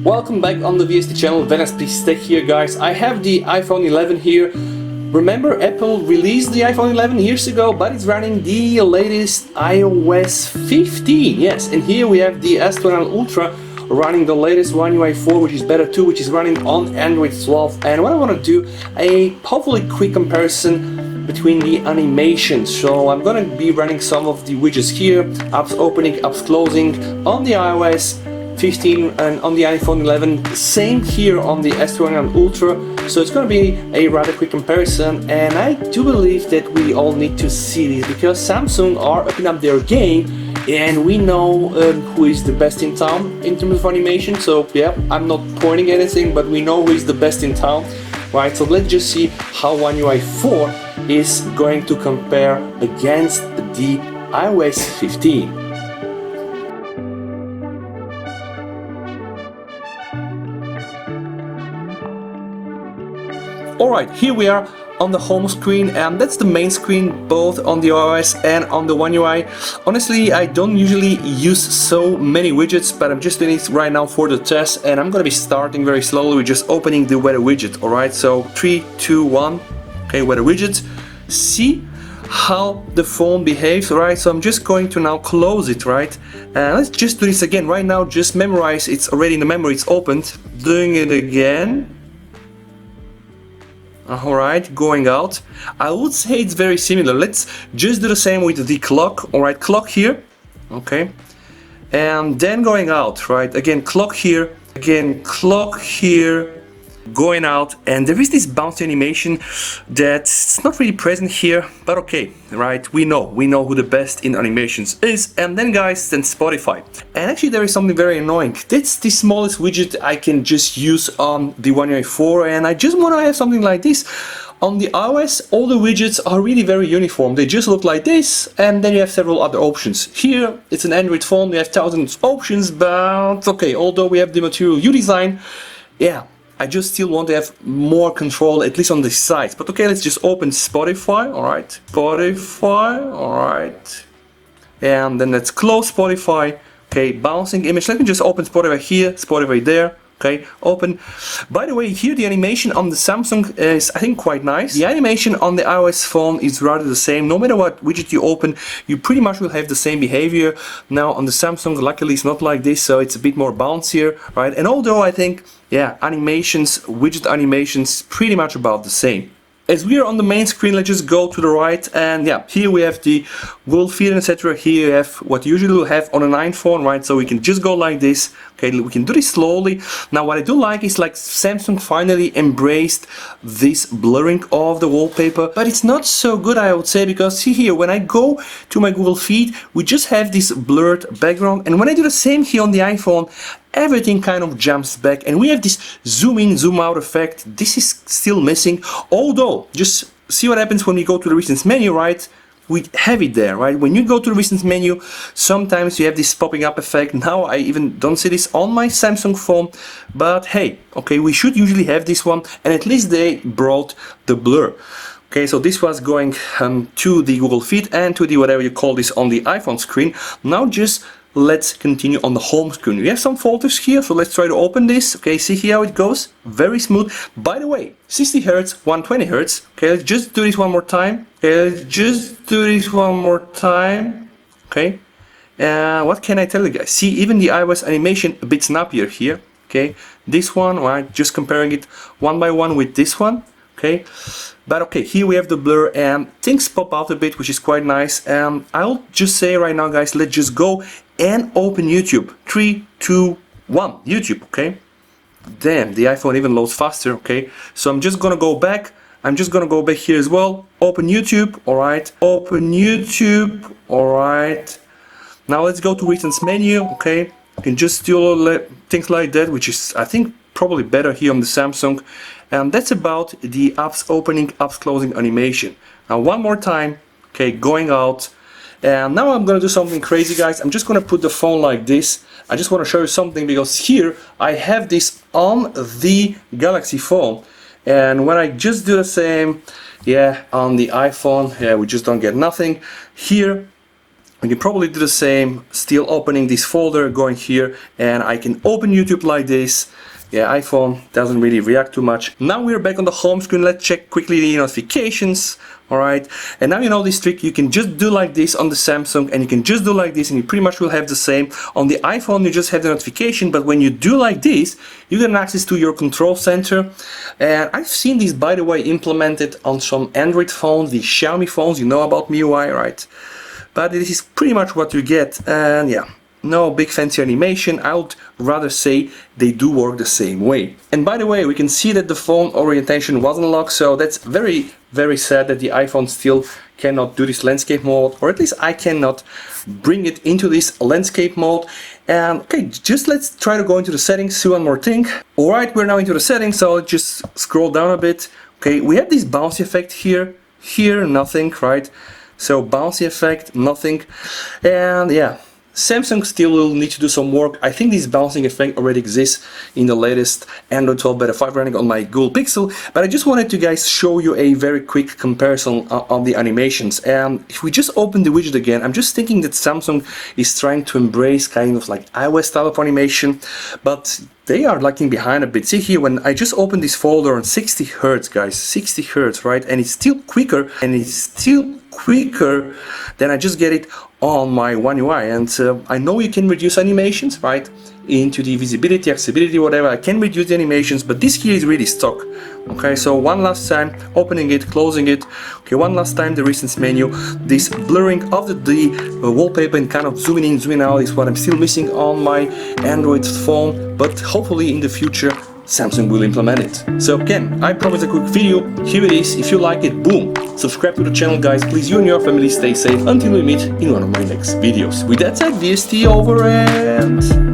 Welcome back on the VST channel. Please Tech here, guys. I have the iPhone 11 here. Remember, Apple released the iPhone 11 years ago, but it's running the latest iOS 15. Yes, and here we have the S21 Ultra running the latest One UI 4, which is better too, which is running on Android 12. And what I want to do, a hopefully quick comparison between the animations. So I'm going to be running some of the widgets here, apps opening, apps closing on the iOS 15 and on the iPhone 11, same here on the S21 Ultra. So it's going to be a rather quick comparison, and I do believe that we all need to see this because Samsung are upping up their game, and we know who is the best in town in terms of animation. So yeah, I'm not pointing at anything, but we know who is the best in town, right? So let's just see how One UI 4 is going to compare against the iOS 15. Alright, here we are on the home screen, and that's the main screen both on the iOS and on the One UI. Honestly, I don't usually use so many widgets, but I'm just doing it right now for the test, and I'm gonna be starting very slowly with just opening the weather widget. Alright, so 3, 2, 1, okay, weather widget. See how the phone behaves, right? So I'm just going to now close it, right? And let's just do this again. Right now, just memorize, it's already in the memory, it's opened. Doing it again. Alright, going out. I would say it's very similar. Let's just do the same with the clock. Alright, clock here. Okay. And then going out, right? Again, clock here. Again, clock here. Going out. And there is this bounce animation that's not really present here, but okay, right? We know who the best in animations is. And then guys, then Spotify. And actually there is something very annoying. That's the smallest widget I can just use on the One UI 4, and I just want to have something like this. On the iOS, all the widgets are really very uniform. They just look like this, and then you have several other options. Here, it's an Android phone, we have thousands of options, but okay, although we have the Material U design, yeah, I just still want to have more control, at least on the sides. But okay, let's just open Spotify, alright. Spotify, alright. And then let's close Spotify. Okay, bouncing image. Let me just open Spotify here, Spotify there. Okay, open. By the way, here the animation on the Samsung is, I think, quite nice. The animation on the iOS phone is rather the same. No matter what widget you open, you pretty much will have the same behavior. Now on the Samsung, luckily it's not like this, so it's a bit more bouncier, right? And although I think, yeah, animations, widget animations, pretty much about the same. As we are on the main screen, let's just go to the right, and yeah, here we have the Google Feed, etc. Here you have what you usually have on an iPhone, right? So we can just go like this. Okay, we can do this slowly. Now what I do like is like Samsung finally embraced this blurring of the wallpaper, but it's not so good, I would say, because see here, when I go to my Google Feed, we just have this blurred background, and when I do the same here on the iPhone, everything kind of jumps back, and we have this zoom in, zoom out effect. This is still missing, although just see what happens when we go to the recent menu, right? We have it there, right? When you go to the recent menu, sometimes you have this popping up effect. Now I even don't see this on my Samsung phone, but hey, okay, we should usually have this one, and at least they brought the blur. Okay, so this was going to the Google Feed and to the whatever you call this on the iPhone screen. Now just let's continue on the home screen. We have some folders here, so let's try to open this. Okay, see here how it goes. Very smooth. By the way, 60 Hz, 120 Hz. Okay, let's just do this one more time. Okay, let's just do this one more time. Okay, what can I tell you guys? See, even the iOS animation a bit snappier here. Okay, this one, right, just comparing it one by one with this one. Okay, but okay, here we have the blur and things pop out a bit, which is quite nice. I'll just say right now, guys, let's just go and open YouTube. 3, 2, 1, YouTube. Okay, damn, the iPhone even loads faster. Okay, so I'm just gonna go back. I'm just gonna go back here as well. Open YouTube. All right, open YouTube. All right, now let's go to recent menu. Okay, you can just do things like that, which is, I think, probably better here on the Samsung. And that's about the apps opening, apps closing animation. Now one more time, okay, going out. And now I'm gonna do something crazy, guys. I'm just gonna put the phone like this. I just wanna show you something, because here I have this on the Galaxy phone. And when I just do the same, yeah, on the iPhone, yeah, we just don't get nothing. Here I can probably do the same, still opening this folder, going here, and I can open YouTube like this. Yeah, iPhone doesn't really react too much. Now we're back on the home screen. Let's check quickly the notifications. Alright, and now you know this trick. You can just do like this on the Samsung, and you can just do like this, and you pretty much will have the same. On the iPhone, you just have the notification, but when you do like this, you get access to your control center. And I've seen this, by the way, implemented on some Android phones, the Xiaomi phones. You know about MIUI, right? But this is pretty much what you get, and yeah. No big fancy animation. I would rather say they do work the same way. And by the way, we can see that the phone orientation wasn't locked, so that's very, very sad that the iPhone still cannot do this landscape mode, or at least I cannot bring it into this landscape mode. And okay, just let's try to go into the settings, see one more thing. Alright, we're now into the settings, so let's just scroll down a bit. Okay, we have this bouncy effect here, nothing, right? So bouncy effect, nothing, and yeah. Samsung still will need to do some work. I think this bouncing effect already exists in the latest Android 12 Beta 5 running on my Google Pixel, but I just wanted to guys show you a very quick comparison of the animations. And if we just open the widget again, I'm just thinking that Samsung is trying to embrace kind of like iOS style of animation, but they are lagging behind a bit. See here, when I just opened this folder on 60 Hz, guys, 60 Hz, right? And it's still quicker, than I just get it on my One UI. And I know you can reduce animations, right? Into the visibility, accessibility, whatever. I can reduce the animations, but this here is really stock. Okay, so one last time, opening it, closing it. Okay, one last time, the recent menu. This blurring of the wallpaper and kind of zooming in, zooming out is what I'm still missing on my Android phone, but hopefully in the future Samsung will implement it. So again, I promised a quick video. Here it is. If you like it, boom, subscribe to the channel, guys. Please, you and your family stay safe until we meet in one of my next videos. With that said, VST over and